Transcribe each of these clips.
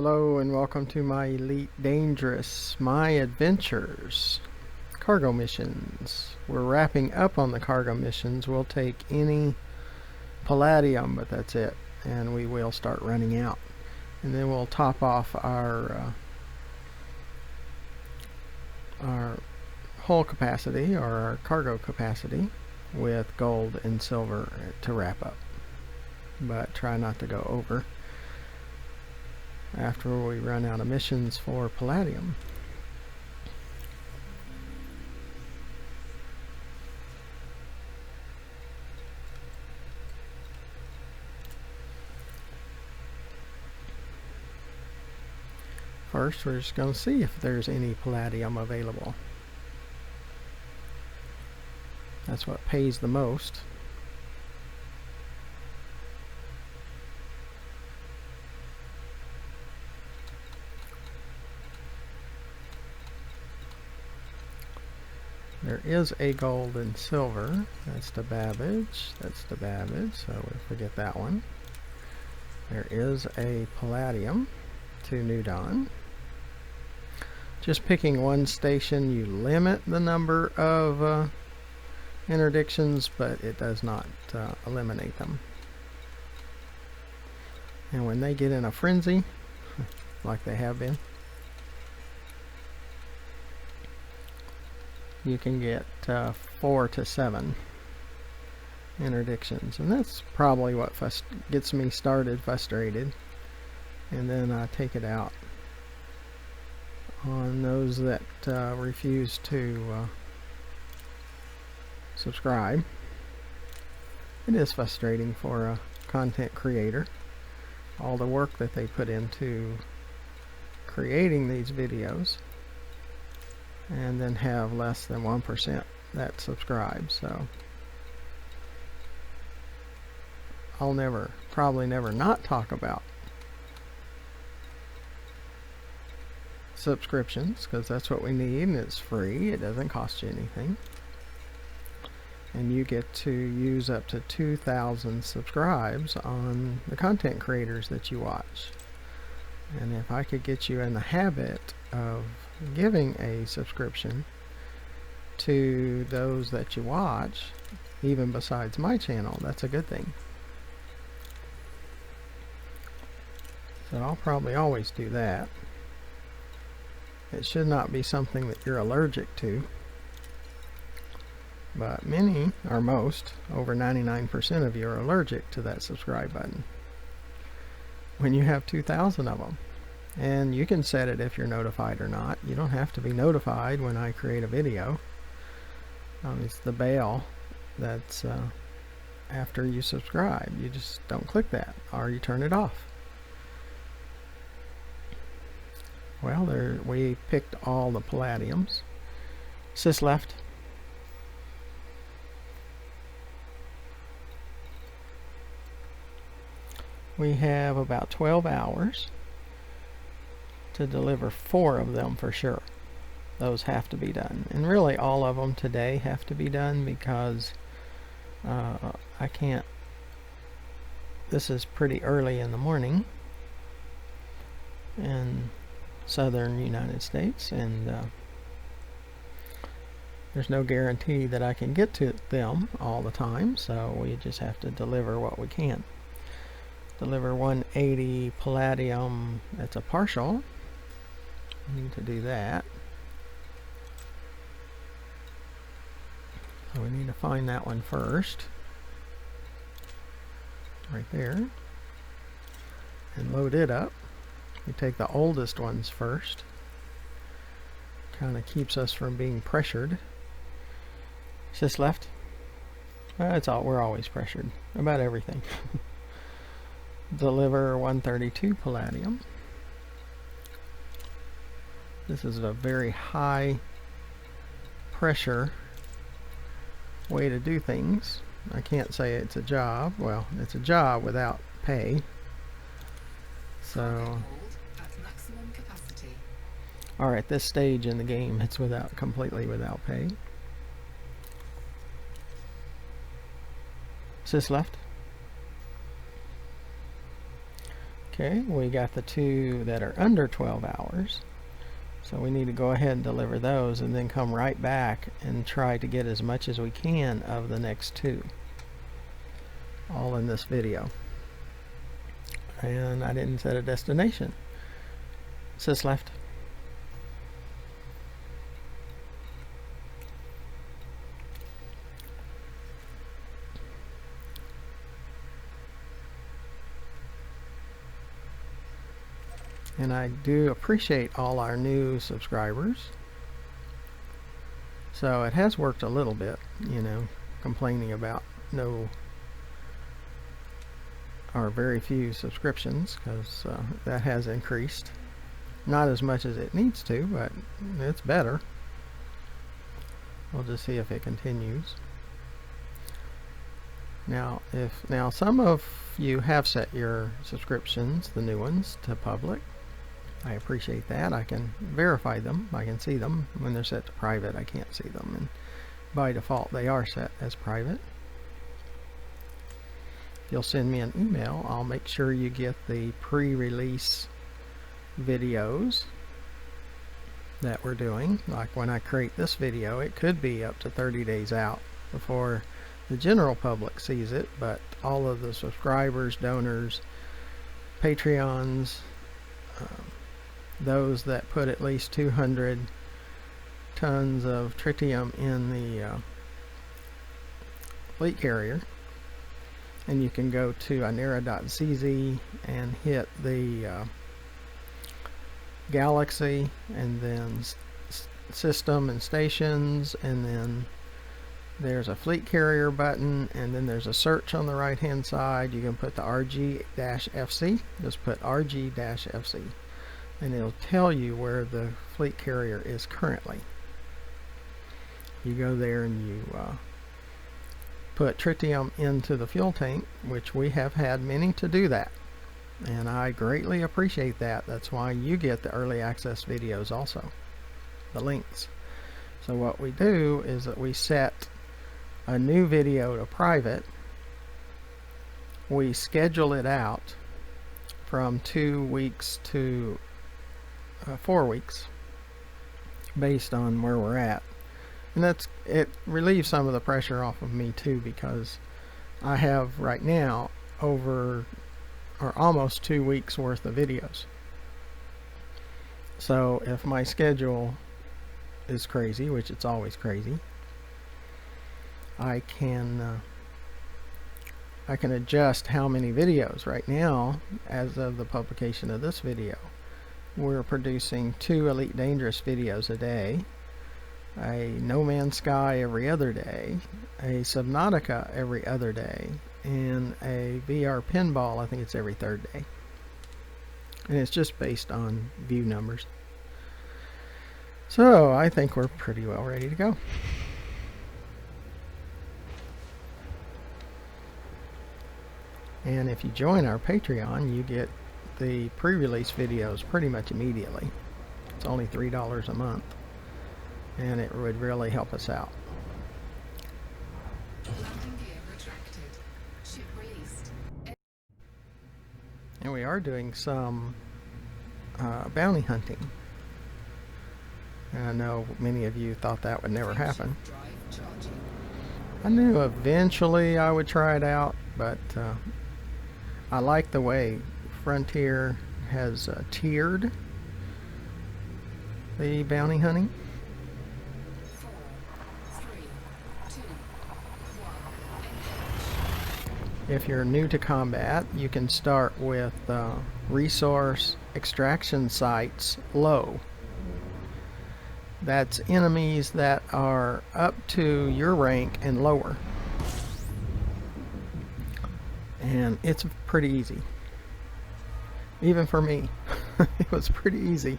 Hello and welcome to my Elite Dangerous My Adventures cargo missions. We're wrapping up on the cargo missions. We'll take any palladium, but that's it, and we will start running out. And then we'll top off our hull capacity, or our cargo capacity, with gold and silver to wrap up. But try not to go over after we run out of missions for palladium. First, we're just going to see if there's any palladium available. That's what pays the most. There is a gold and silver. That's the Babbage. That's the Babbage, so we'll forget that one. There is a palladium to New Dawn. Just picking one station, you limit the number of interdictions, but it does not eliminate them. And when they get in a frenzy, like they have been, you can get 4 to 7 interdictions, and that's probably what gets me started frustrated, and then I take it out on those that refuse to subscribe. It is frustrating for a content creator, all the work that they put into creating these videos, and then have less than 1% that subscribe. So I'll probably never not talk about subscriptions, because that's what we need, and it's free. It doesn't cost you anything, and you get to use up to 2,000 subscribes on the content creators that you watch. And if I could get you in the habit of giving a subscription to those that you watch, even besides my channel, that's a good thing. So I'll probably always do that. It should not be something that you're allergic to, but many, or most, over 99% of you are allergic to that subscribe button when you have 2,000 of them. And you can set it if you're notified or not. You don't have to be notified when I create a video. It's the bell that's after you subscribe. You just don't click that, or you turn it off. Well, we picked all the palladiums. Sis left. We have about 12 hours to deliver 4 of them for sure. Those have to be done, and really all of them today have to be done, because I can't. This is pretty early in the morning in southern United States, and there's no guarantee that I can get to them all the time, so we just have to deliver what we can. Deliver 180 palladium. That's a partial. We need to do that. So we need to find that one first, right there, and load it up. We take the oldest ones first. Kind of keeps us from being pressured. Sis left. We're always pressured about everything. Deliver 132 palladium. This is a very high pressure way to do things. I can't say it's a job. Well, it's a job without pay. So or at this stage in the game, it's completely without pay. Sis left. Okay, we got the 2 that are under 12 hours. So we need to go ahead and deliver those and then come right back and try to get as much as we can of the next 2. All in this video. And I didn't set a destination. Sis left. And I do appreciate all our new subscribers. So it has worked a little bit, you know, complaining about no or very few subscriptions, because that has increased. Not as much as it needs to, but it's better. We'll just see if it continues. Now, some of you have set your subscriptions, the new ones, to public. I appreciate that. I can verify them. I can see them. When they're set to private, I can't see them. And by default, they are set as private. If you'll send me an email, I'll make sure you get the pre-release videos that we're doing. Like when I create this video, it could be up to 30 days out before the general public sees it, but all of the subscribers, donors, Patreons, those that put at least 200 tons of tritium in the fleet carrier, and you can go to anera.cz and hit the galaxy and then system and stations, and then there's a fleet carrier button, and then there's a search on the right hand side. You can put the RG-FC, just put RG-FC, and it'll tell you where the fleet carrier is currently. You go there and you put tritium into the fuel tank, which we have had many to do that, and I greatly appreciate that. That's why you get the early access videos also, the links. So what we do is that we set a new video to private. We schedule it out from 2 weeks to 4 weeks based on where we're at, and it relieves some of the pressure off of me too, because I have right now over or almost 2 weeks worth of videos. So if my schedule is crazy, which it's always crazy, I can adjust how many videos. Right now, as of the publication of this video, we're producing 2 Elite Dangerous videos a day, a No Man's Sky every other day, a Subnautica every other day, and a VR pinball, I think it's every 3rd day. And it's just based on view numbers. So I think we're pretty well ready to go. And if you join our Patreon, you get the pre-release videos pretty much immediately. It's only $3 a month, and it would really help us out. And we are doing some bounty hunting. And I know many of you thought that would never happen. I knew eventually I would try it out, but I like the way Frontier has tiered the bounty hunting. 4, 3, 2, 1, If you're new to combat, you can start with resource extraction sites low. That's enemies that are up to your rank and lower. And it's pretty easy. Even for me, it was pretty easy.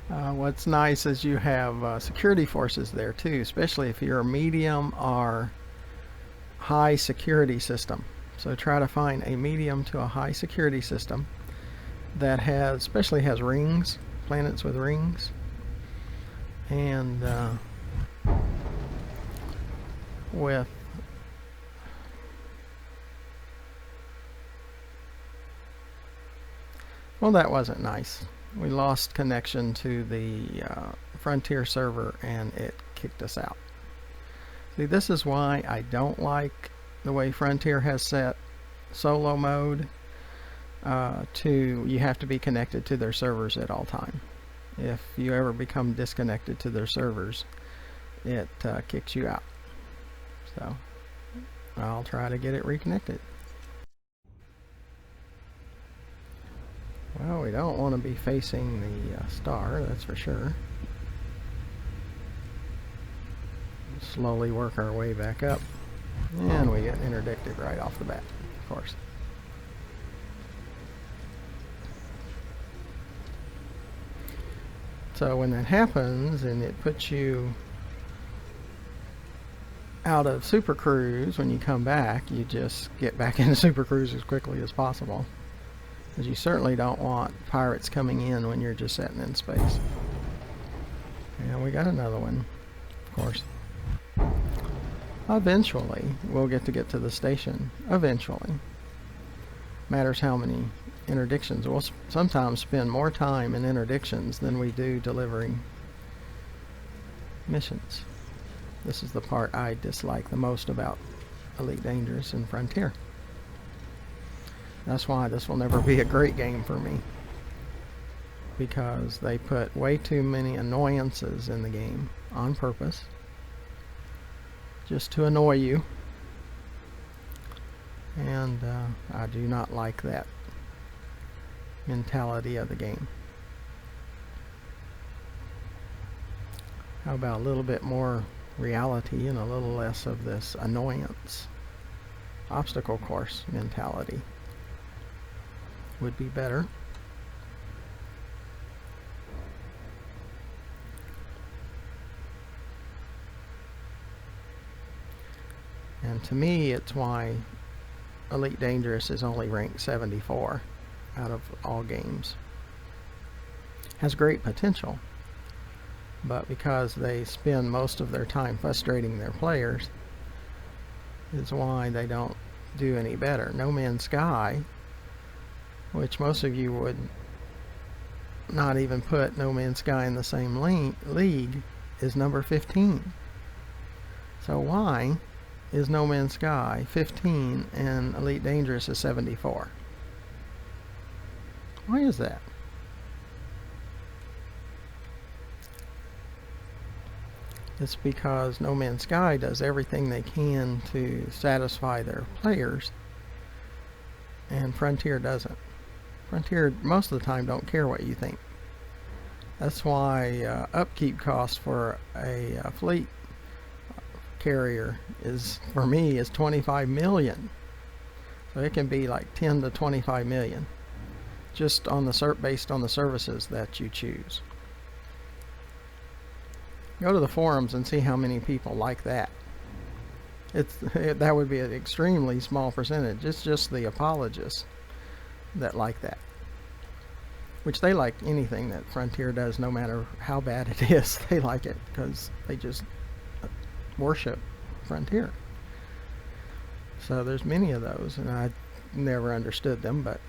What's nice is you have security forces there too, especially if you're a medium or high security system. So try to find a medium to a high security system that especially has rings, planets with rings, and with Well, that wasn't nice. We lost connection to the Frontier server and it kicked us out. See, this is why I don't like the way Frontier has set solo mode to you have to be connected to their servers at all time. If you ever become disconnected to their servers, it kicks you out. So I'll try to get it reconnected. Well, we don't want to be facing the star, that's for sure. Slowly work our way back up, and we get interdicted right off the bat, of course. So when that happens and it puts you out of Super Cruise, when you come back, you just get back into Super Cruise as quickly as possible. Because you certainly don't want pirates coming in when you're just sitting in space. And we got another one, of course. Eventually, we'll get to the station. Eventually. Matters how many interdictions. We'll sometimes spend more time in interdictions than we do delivering missions. This is the part I dislike the most about Elite Dangerous and Frontier. That's why this will never be a great game for me. Because they put way too many annoyances in the game on purpose. Just to annoy you. And I do not like that mentality of the game. How about a little bit more reality and a little less of this annoyance? Obstacle course mentality would be better. And to me, it's why Elite Dangerous is only ranked 74 out of all games. Has great potential, but because they spend most of their time frustrating their players is why they don't do any better. No Man's Sky, which most of you would not even put No Man's Sky in the same league, is number 15. So why is No Man's Sky 15 and Elite Dangerous is 74? Why is that? It's because No Man's Sky does everything they can to satisfy their players, and Frontier doesn't. Frontier most of the time don't care what you think. That's why upkeep costs for a fleet carrier is, for me, is 25 million. So it can be like 10 to 25 million just on the based on the services that you choose. Go to the forums and see how many people like that. That would be an extremely small percentage. It's just the apologists that like that, which they like anything that Frontier does, no matter how bad it is. They like it because they just worship Frontier. So there's many of those, and I never understood them, but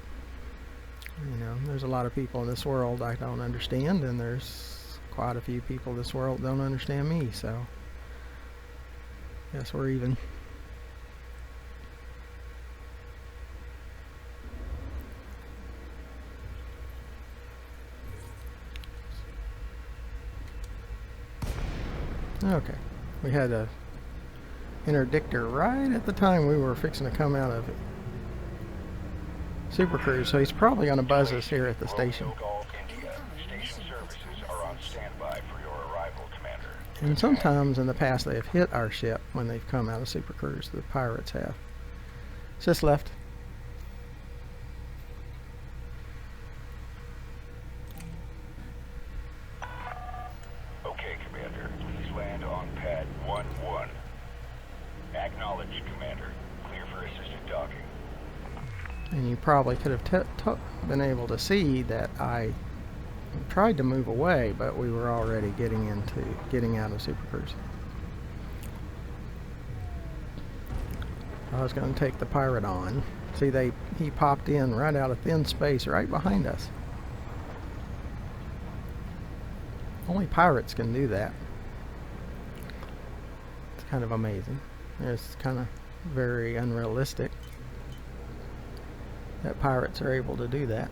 you know, there's a lot of people in this world I don't understand, and there's quite a few people in this world don't understand me, so guess we're even. Okay, we had a interdictor right at the time we were fixing to come out of it. Super Cruise, so he's probably going to buzz us here at the station. And sometimes in the past they have hit our ship when they've come out of Super Cruise. The pirates have. Just left. Okay, Commander. Please land on pad 1-1. Acknowledged, Commander. Clear for assisted docking. And you probably could have been able to see that I tried to move away, but we were already getting out of Super Cruise. I was going to take the pirate on. See, he popped in right out of thin space right behind us. Only pirates can do that. It's kind of amazing. It's kind of very unrealistic that pirates are able to do that.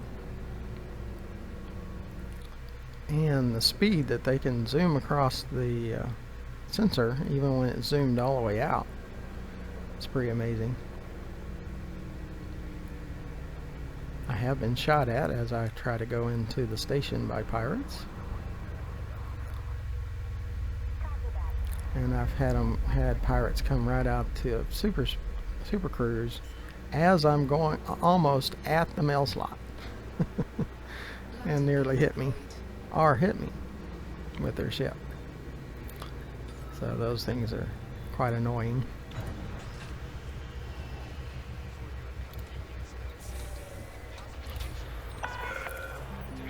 And the speed that they can zoom across the sensor, even when it's zoomed all the way out, it's pretty amazing. I have been shot at as I try to go into the station by pirates. And I've had pirates come right out to super cruise as I'm going almost at the mail slot and nearly hit me with their ship. So those things are quite annoying.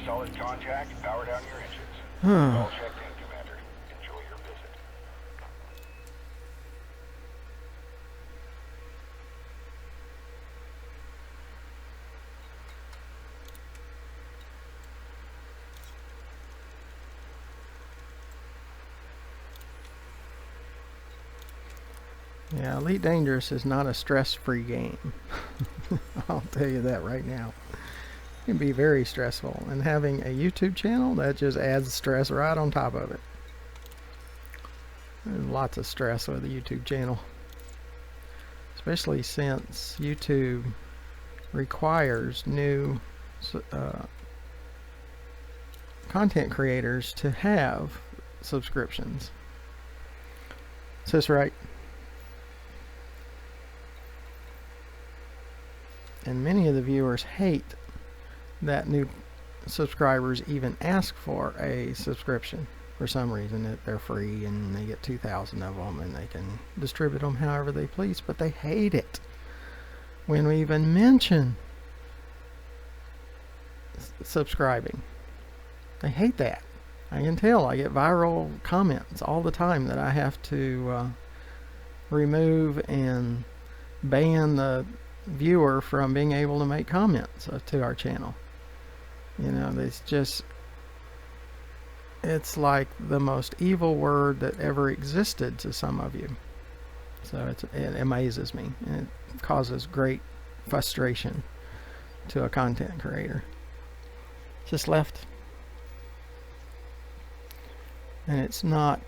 Solid contact. Power down your engines. All checked in, Commander. Enjoy your visit. Yeah, Elite Dangerous is not a stress-free game. I'll tell you that right now. It can be very stressful, and having a YouTube channel, that just adds stress right on top of it. There's lots of stress with a YouTube channel, especially since YouTube requires new content creators to have subscriptions. Is this right? And many of the viewers hate that new subscribers even ask for a subscription for some reason. That they're free and they get 2,000 of them and they can distribute them however they please, but they hate it when we even mention subscribing. They hate that. I can tell. I get viral comments all the time that I have to remove and ban the viewer from being able to make comments to our channel. You know, it's like the most evil word that ever existed to some of you. So it amazes me, and it causes great frustration to a content creator. Just left. And it's not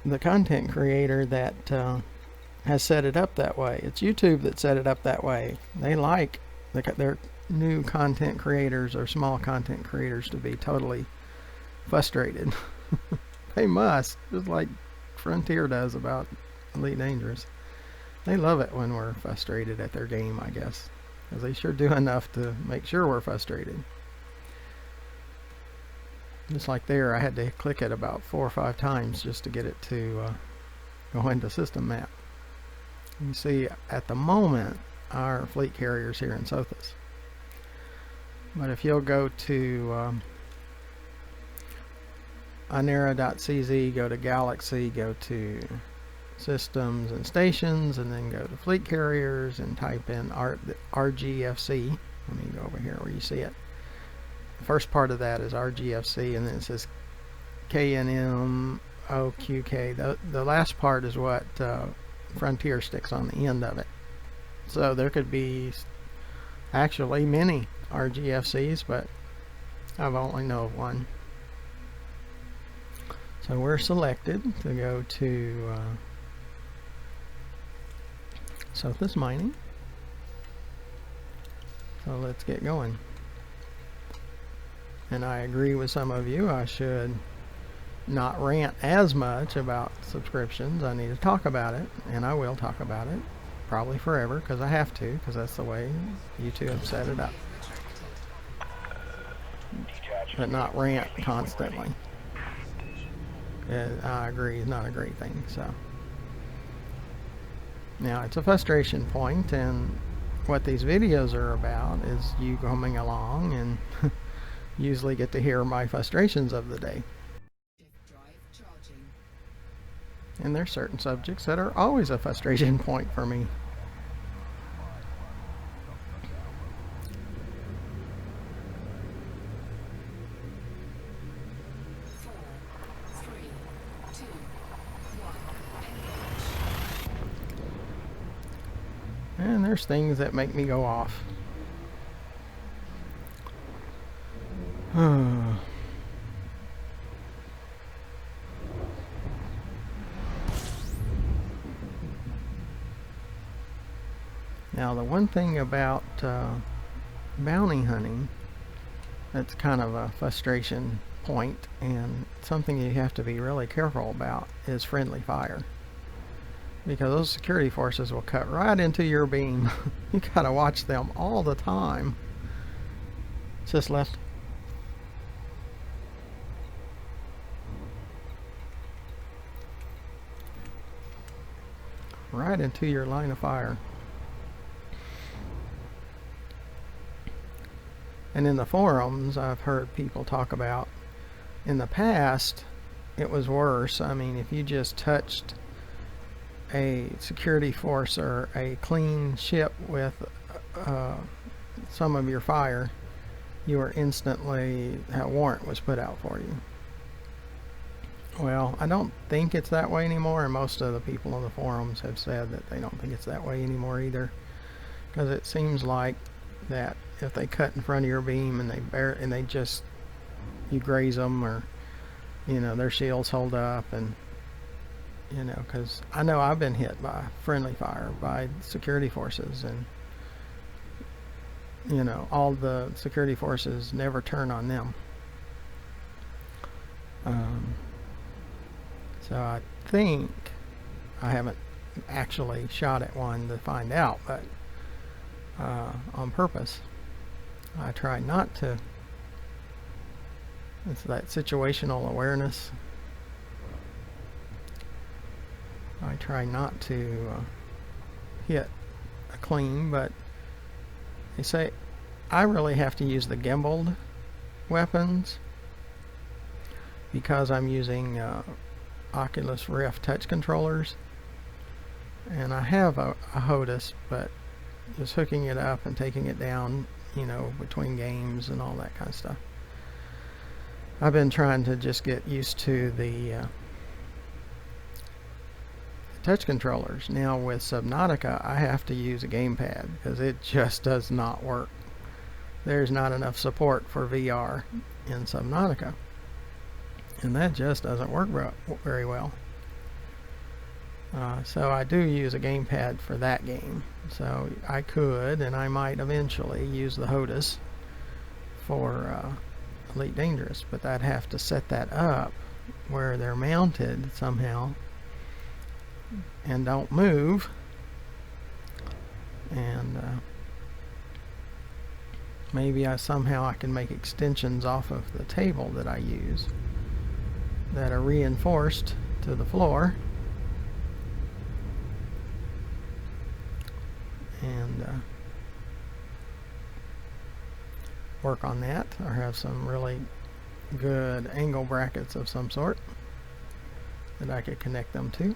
the content creator that has set it up that way. It's YouTube that set it up that way. They like their new content creators or small content creators to be totally frustrated. They must, just like Frontier does about Elite Dangerous. They love it when we're frustrated at their game, I guess, because they sure do enough to make sure we're frustrated. Just like there, I had to click it about 4 or 5 times just to get it to go into system map. You see, at the moment, our fleet carrier's here in Sothis. But if you'll go to inera.cz, go to Galaxy, go to Systems and Stations, and then go to Fleet Carriers and type in RGFC. Let me go over here where you see it. The first part of that is RGFC, and then it says KNMOQK. The last part is what Frontier sticks on the end of it. So there could be actually many RGFCs, but I've only know of one. So we're selected to go to Sothis Mining. So let's get going. And I agree with some of you, I should not rant as much about subscriptions. I need to talk about it, and I will talk about it probably forever, because I have to, because that's the way YouTube set it up. But not rant constantly. I agree, it's not a great thing. So now it's a frustration point, and what these videos are about is you coming along and usually get to hear my frustrations of the day. And there's certain subjects that are always a frustration point for me. And there's things that make me go off. Now, the one thing about bounty hunting that's kind of a frustration point and something you have to be really careful about is friendly fire. Because those security forces will cut right into your beam. You gotta watch them all the time. Just left. Right into your line of fire. And in the forums, I've heard people talk about, in the past, it was worse. I mean, if you just touched a security force or a clean ship with some of your fire, you were instantly, a warrant was put out for you. Well, I don't think it's that way anymore, and most of the people on the forums have said that they don't think it's that way anymore either, because it seems like that if they cut in front of your beam and they just, you graze them, or you know, their shields hold up, and you know, because I know I've been hit by friendly fire by security forces, and you know, all the security forces never turn on them. So I think, I haven't actually shot at one to find out, but on purpose, I try not to. It's that situational awareness. I try not to hit a clean, but they say I really have to use the gimbaled weapons because I'm using Oculus Rift touch controllers, and I have a HOTAS, but just hooking it up and taking it down, you know, between games and all that kind of stuff. I've been trying to just get used to the touch controllers. Now with Subnautica, I have to use a gamepad because it just does not work. There's not enough support for VR in Subnautica, and that just doesn't work very well. So I do use a gamepad for that game. So I could, and I might eventually, use the HOTAS for Elite Dangerous, but I'd have to set that up where they're mounted somehow and don't move, and maybe somehow I can make extensions off of the table that I use that are reinforced to the floor, and work on that, or have some really good angle brackets of some sort that I could connect them to.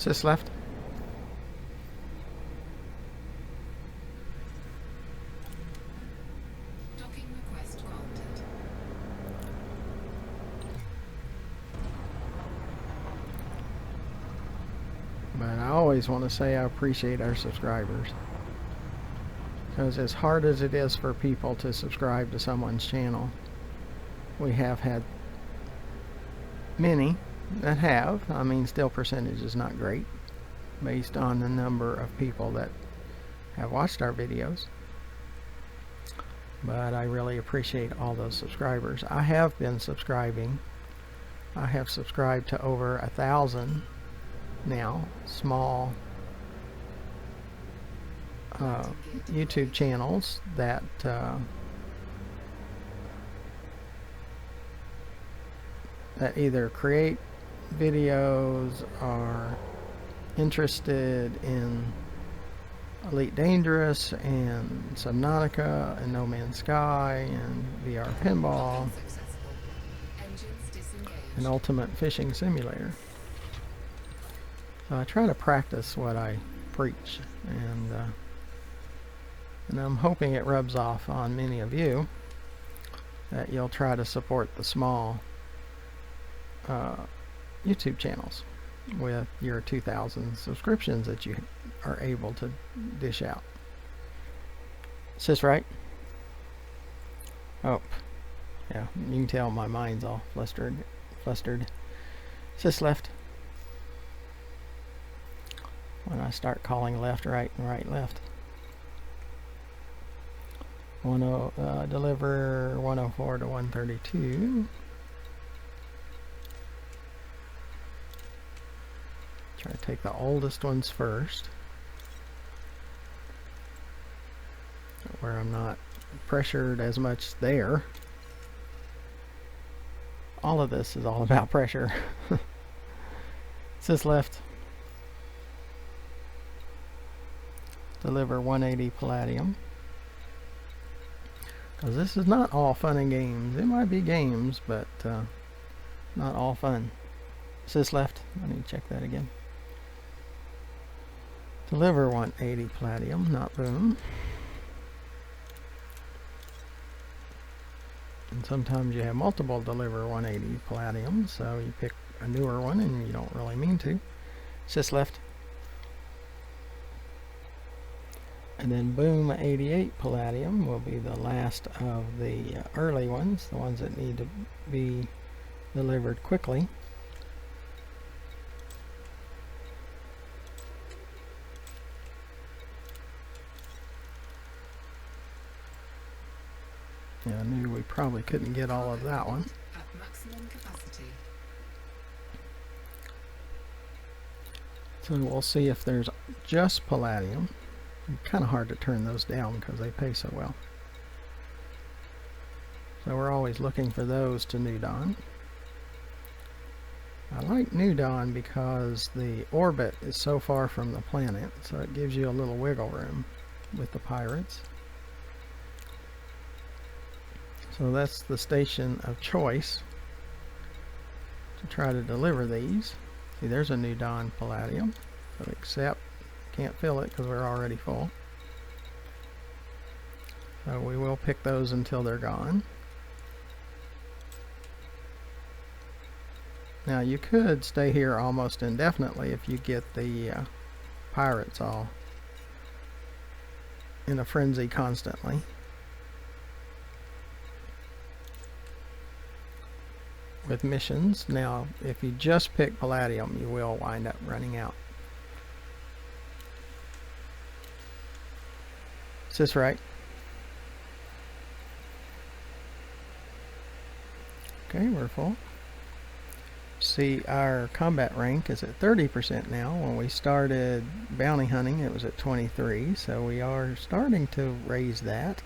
Just left. Docking request granted. But I always want to say I appreciate our subscribers, because as hard as it is for people to subscribe to someone's channel, we have had many that have. I mean, still percentage is not great based on the number of people that have watched our videos, but I really appreciate all those subscribers. I have been subscribing. I have subscribed to over 1,000 now, small YouTube channels that that either create videos, are interested in Elite Dangerous and Subnautica and No Man's Sky and VR Pinball. Successful. Engines an ultimate fishing simulator. So I try to practice what I preach, and I'm hoping it rubs off on many of you, that you'll try to support the small YouTube channels with your 2,000 subscriptions that you are able to dish out. Is this right? Oh, yeah, you can tell my mind's all flustered. Is this left? When I start calling left, right, and right, left. Deliver 104 to 132. Try to take the oldest ones first, where I'm not pressured as much there. All of this is all about pressure. It says left. Deliver 180 palladium. Because this is not all fun and games. It might be games, but not all fun. It says left. I need to check that again. Deliver 180 palladium, not boom. And sometimes you have multiple deliver 180 palladium, so you pick a newer one and you don't really mean to. It's just left. And then boom 88 palladium will be the last of the early ones, the ones that need to be delivered quickly. Yeah, I knew we probably couldn't get all of that one. At maximum capacity. So we'll see if there's just palladium. Kind of hard to turn those down because they pay so well. So we're always looking for those to New Dawn. I like New Dawn because the orbit is so far from the planet, so it gives you a little wiggle room with the pirates. So that's the station of choice to try to deliver these. See, there's a New Dawn palladium, but except can't fill it because we're already full. So we will pick those until they're gone. Now you could stay here almost indefinitely if you get the pirates all in a frenzy constantly. With missions. Now if you just pick palladium, you will wind up running out. Is this right? Okay, we're full. See, our combat rank is at 30% now. When we started bounty hunting, it was at 23, so we are starting to raise that.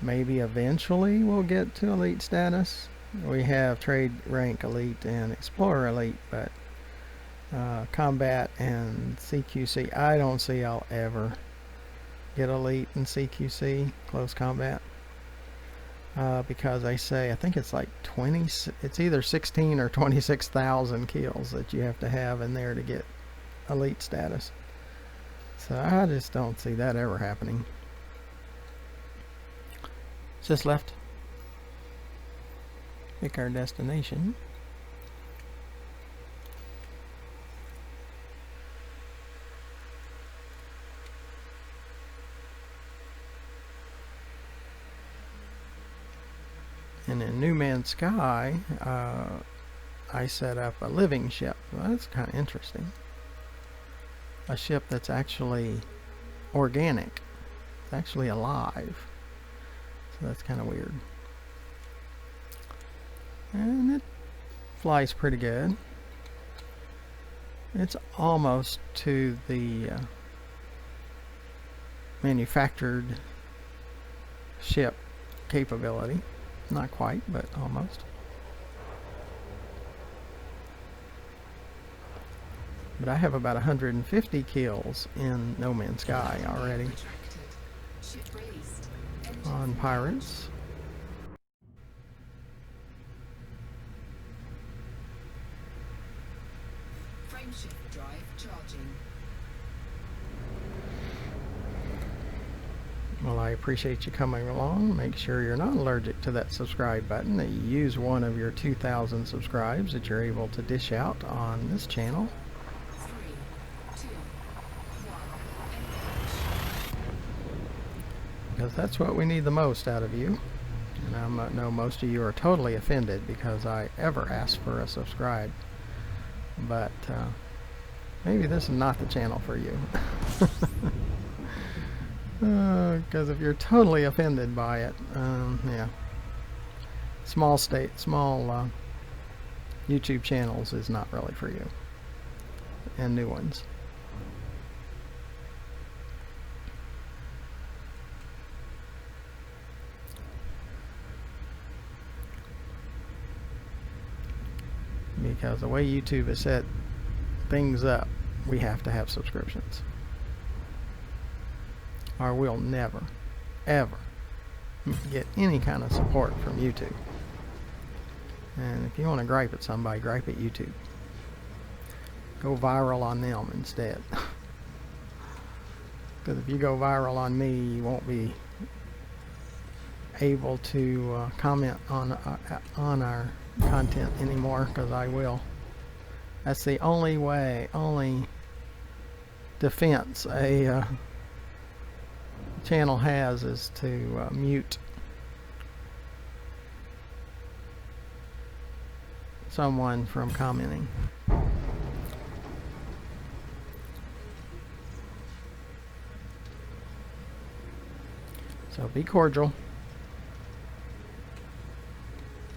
Maybe eventually we'll get to elite status. We have trade rank elite and explorer elite, but combat and CQC, I don't see I'll ever get elite in CQC, close combat, because they say, I think it's like 20, it's either 16 or 26,000 kills that you have to have in there to get elite status. So I just don't see that ever happening. It's just left. Pick our destination. And in New Man's Sky, I set up a living ship. Well, that's kind of interesting. A ship that's actually organic. It's actually alive. So that's kind of weird. And it flies pretty good. It's almost to the manufactured ship capability. Not quite, but almost. But I have about 150 kills in No Man's Sky already on pirates. appreciate you coming along. Make sure you're not allergic to that subscribe button, that you use one of your 2,000 subscribes that you're able to dish out on this channel. 3, 2, 1. Because that's what we need the most out of you. And I know most of you are totally offended because I ever ask for a subscribe. But maybe this is not the channel for you. Because if you're totally offended by it, yeah. Small YouTube channels is not really for you. And new ones. Because the way YouTube has set things up, we have to have subscriptions. Or we'll never, ever get any kind of support from YouTube. And if you want to gripe at somebody, gripe at YouTube. Go viral on them instead. Because if you go viral on me, you won't be able to comment on our content anymore, because I will. That's the only way, only defense a channel has, is to mute someone from commenting. So be cordial,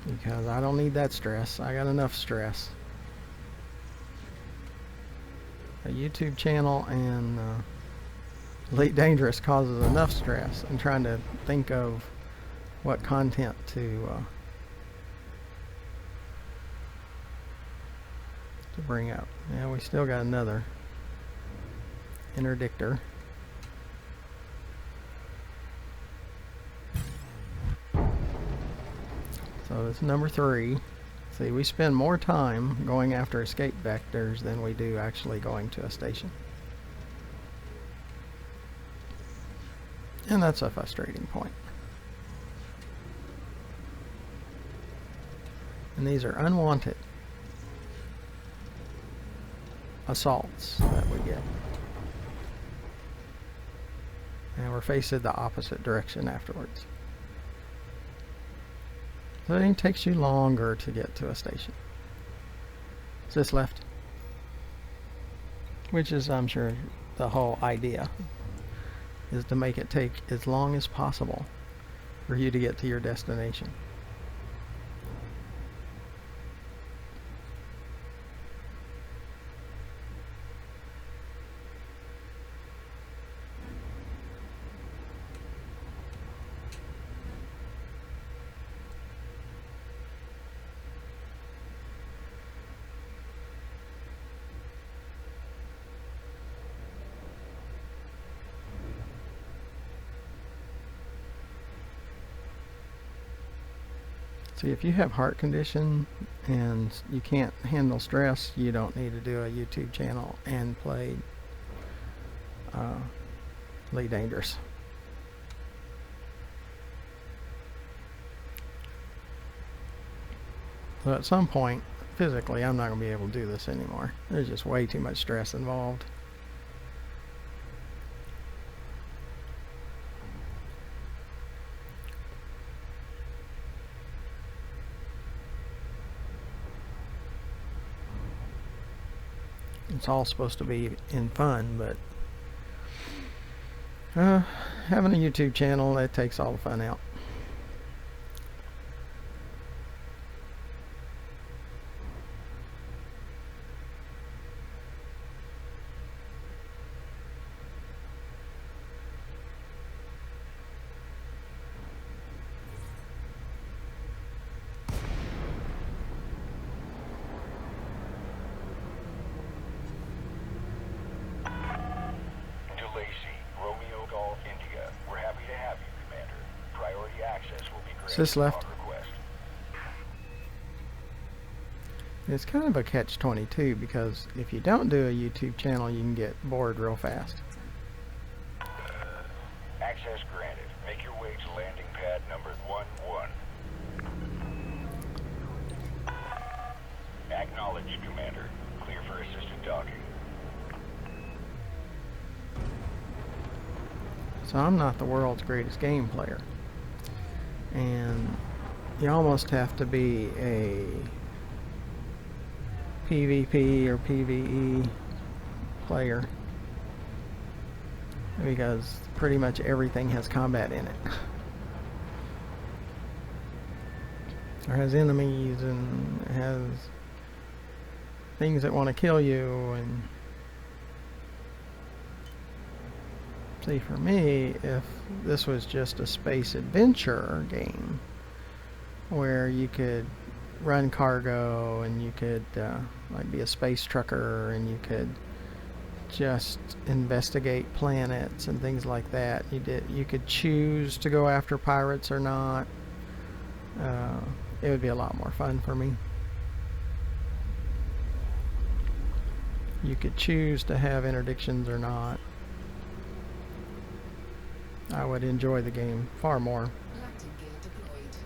because I don't need that stress. I got enough stress. A YouTube channel and Elite Dangerous causes enough stress in trying to think of what content to bring up. Yeah, we still got another interdictor. So it's number 3. See, we spend more time going after escape vectors than we do actually going to a station. And that's a frustrating point. And these are unwanted assaults that we get. And we're facing the opposite direction afterwards. So it takes you longer to get to a station. Is this left? Which is, I'm sure, the whole idea, is to make it take as long as possible for you to get to your destination. See, if you have heart condition and you can't handle stress, you don't need to do a YouTube channel and play Elite Dangerous. So at some point, physically, I'm not going to be able to do this anymore. There's just way too much stress involved. It's all supposed to be in fun, but having a YouTube channel, that takes all the fun out. This left. It's kind of a catch-22, because if you don't do a YouTube channel, you can get bored real fast. Access granted. Make your So I'm not the world's greatest game player. And you almost have to be a PvP or PvE player, because pretty much everything has combat in it. Or has enemies and has things that want to kill you. And see, for me, if this was just a space adventure game where you could run cargo and you could like be a space trucker and you could just investigate planets and things like that, you could choose to go after pirates or not. It would be a lot more fun for me. You could choose to have interdictions or not. I would enjoy the game far more. Landing gear deployed.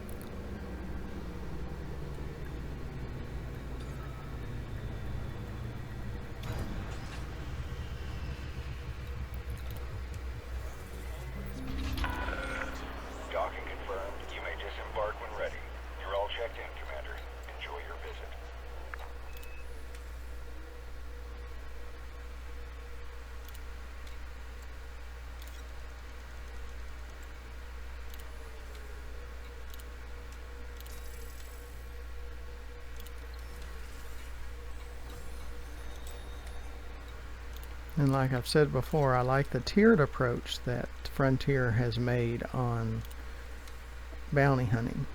Docking confirmed. You may disembark when ready. You're all checked in, Commander. Enjoy your visit. And like I've said before, I like the tiered approach that Frontier has made on bounty hunting.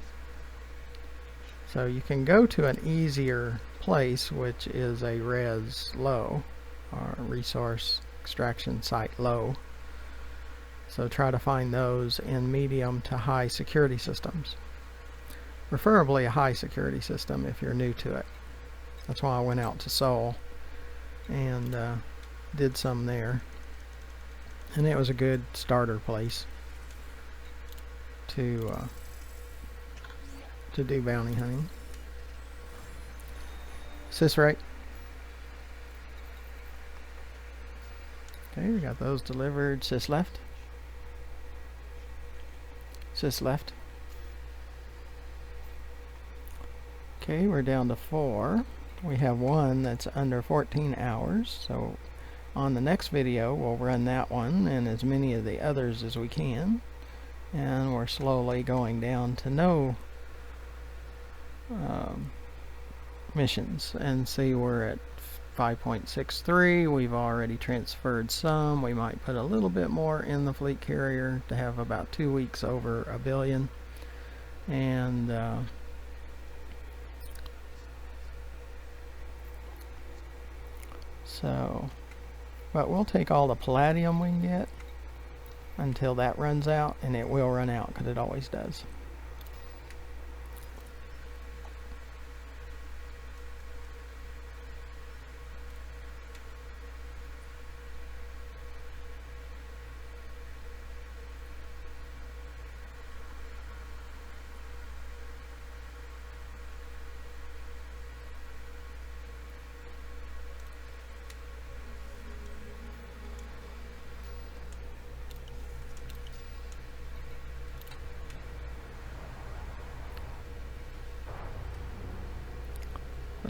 So you can go to an easier place, which is a res low, or resource extraction site low. So try to find those in medium to high security systems. Preferably a high security system if you're new to it. That's why I went out to Seoul and did some there, and it was a good starter place to do bounty hunting. Sis right. Okay, we got those delivered. Sis left. Sis left. Okay, we're down to 4. We have one that's under 14 hours, so on the next video we'll run that one and as many of the others as we can, and we're slowly going down to no missions. And see, we're at 5.63. we've already transferred some. We might put a little bit more in the fleet carrier to have about 2 weeks over $1 billion. And but we'll take all the palladium we can get until that runs out, and it will run out because it always does.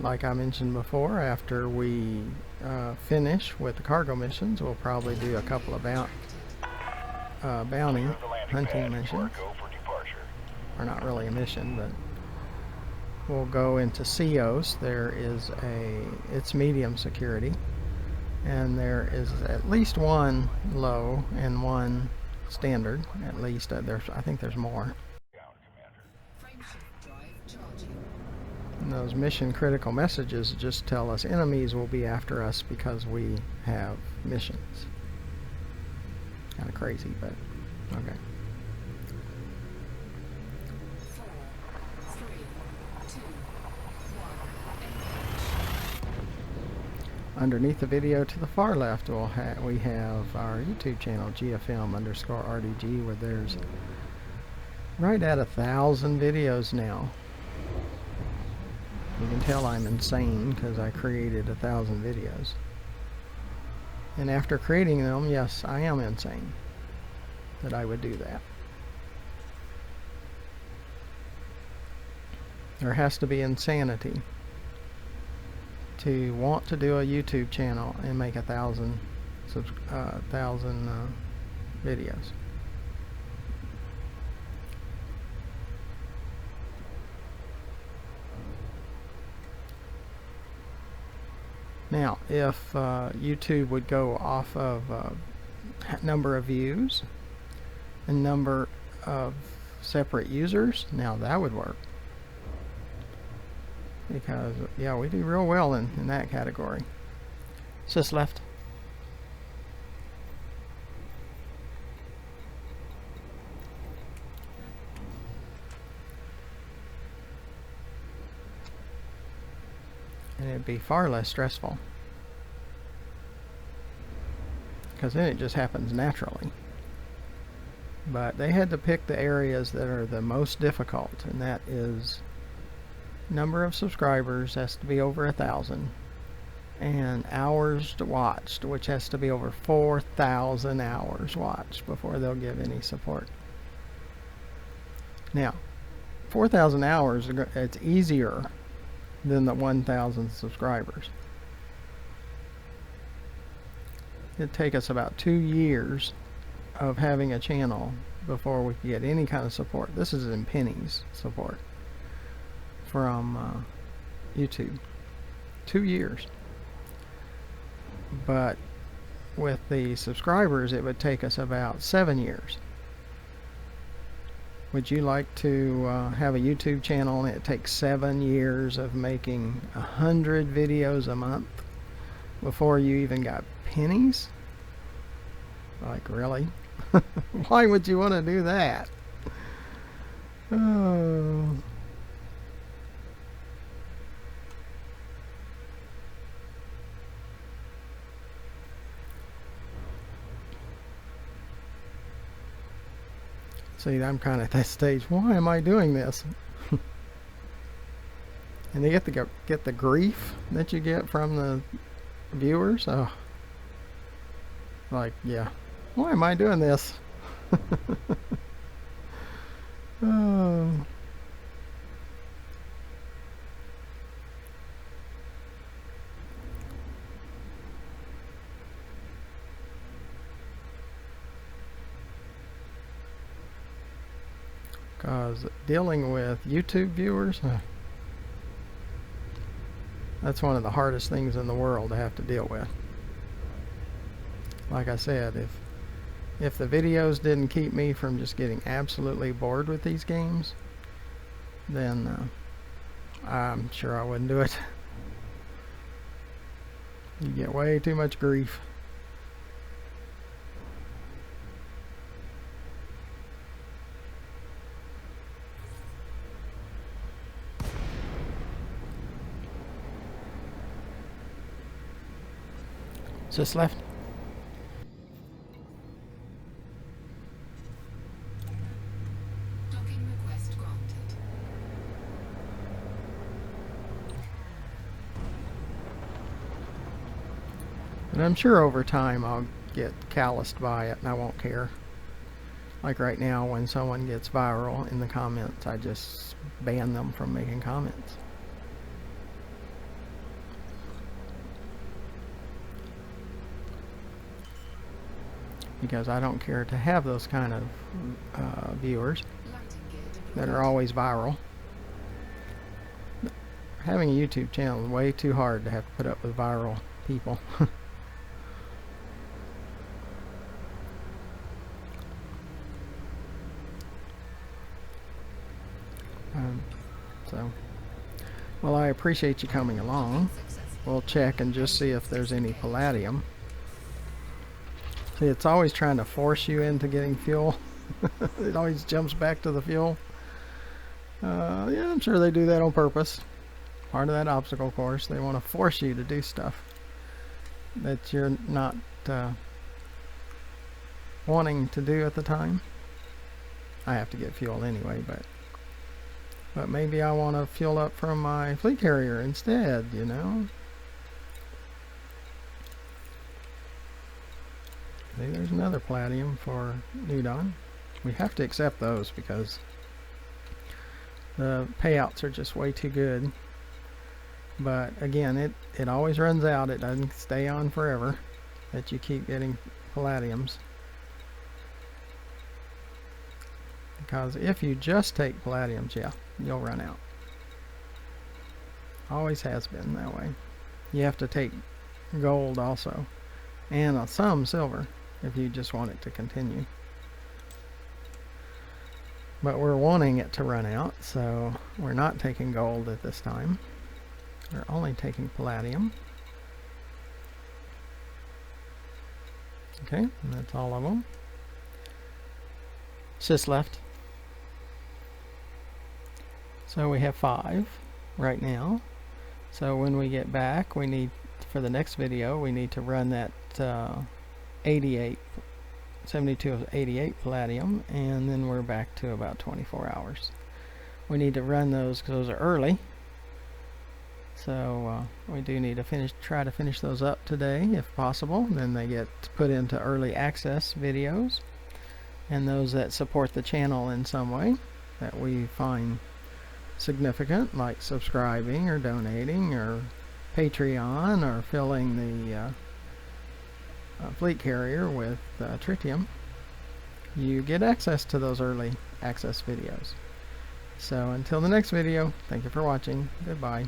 Like I mentioned before, after we finish with the cargo missions, we'll probably do a couple of bounty hunting missions. Go for departure. Or not really a mission, but we'll go into Ceos. There is it's medium security, and there is at least one low and one standard. At least I think there's more. Frameshift drive charging. And those mission critical messages just tell us enemies will be after us because we have missions. Kind of crazy, but okay. 4, 3, 2, 1. Underneath the video to the far left, we have our YouTube channel, GFM_RDG, where there's right at 1,000 videos now. You can tell I'm insane because I created 1,000 videos. And after creating them, yes, I am insane. that I would do that. There has to be insanity to want to do a YouTube channel and make 1,000 videos. Now, if YouTube would go off of number of views and number of separate users, now that would work. Because, yeah, we do real well in that category. Sis left. And it'd be far less stressful, because then it just happens naturally. But they had to pick the areas that are the most difficult, and that is number of subscribers has to be over 1,000, and hours watched, which has to be over 4,000 hours watched before they'll give any support. Now, 4,000 hours, it's easier than the 1,000 subscribers. It'd take us about 2 years of having a channel before we could get any kind of support. This is in pennies support from YouTube. 2 years. But with the subscribers, it would take us about 7 years. Would you like to have a YouTube channel and it takes 7 years of making 100 videos a month before you even got pennies? Like, really? Why would you want to do that? Oh. See, I'm kind of at that stage. Why am I doing this? And they get the grief that you get from the viewers. Oh, like, yeah, why am I doing this? Oh. Because dealing with YouTube viewers, that's one of the hardest things in the world to have to deal with. Like I said, if the videos didn't keep me from just getting absolutely bored with these games, then I'm sure I wouldn't do it. You get way too much grief. Just left. Docking request granted. And I'm sure over time I'll get calloused by it and I won't care. Like right now, when someone gets viral in the comments, I just ban them from making comments. Because I don't care to have those kind of viewers that are always viral. Having a YouTube channel is way too hard to have to put up with viral people. Well, I appreciate you coming along. We'll check and just see if there's any palladium. See, it's always trying to force you into getting fuel. It always jumps back to the fuel. Yeah, I'm sure they do that on purpose. Part of that obstacle course. They want to force you to do stuff that you're not wanting to do at the time. I have to get fuel anyway, but maybe I want to fuel up from my fleet carrier instead, you know. See, there's another palladium for Nudon. We have to accept those because the payouts are just way too good. But again, it always runs out. It doesn't stay on forever, that you keep getting palladiums. Because if you just take palladiums, yeah, you'll run out. Always has been that way. You have to take gold also, and some silver if you just want it to continue. But we're wanting it to run out, so we're not taking gold at this time. We're only taking palladium. Okay, and that's all of them. Sis left. So we have 5 right now. So when we get back, we need, for the next video, we need to run that 72 of 88 palladium, and then we're back to about 24 hours. We need to run those because those are early. So we do need to try to finish those up today if possible. Then they get put into early access videos, and those that support the channel in some way that we find significant, like subscribing or donating or Patreon or filling the fleet carrier with tritium, you get access to those early access videos. So until the next video, thank you for watching. Goodbye.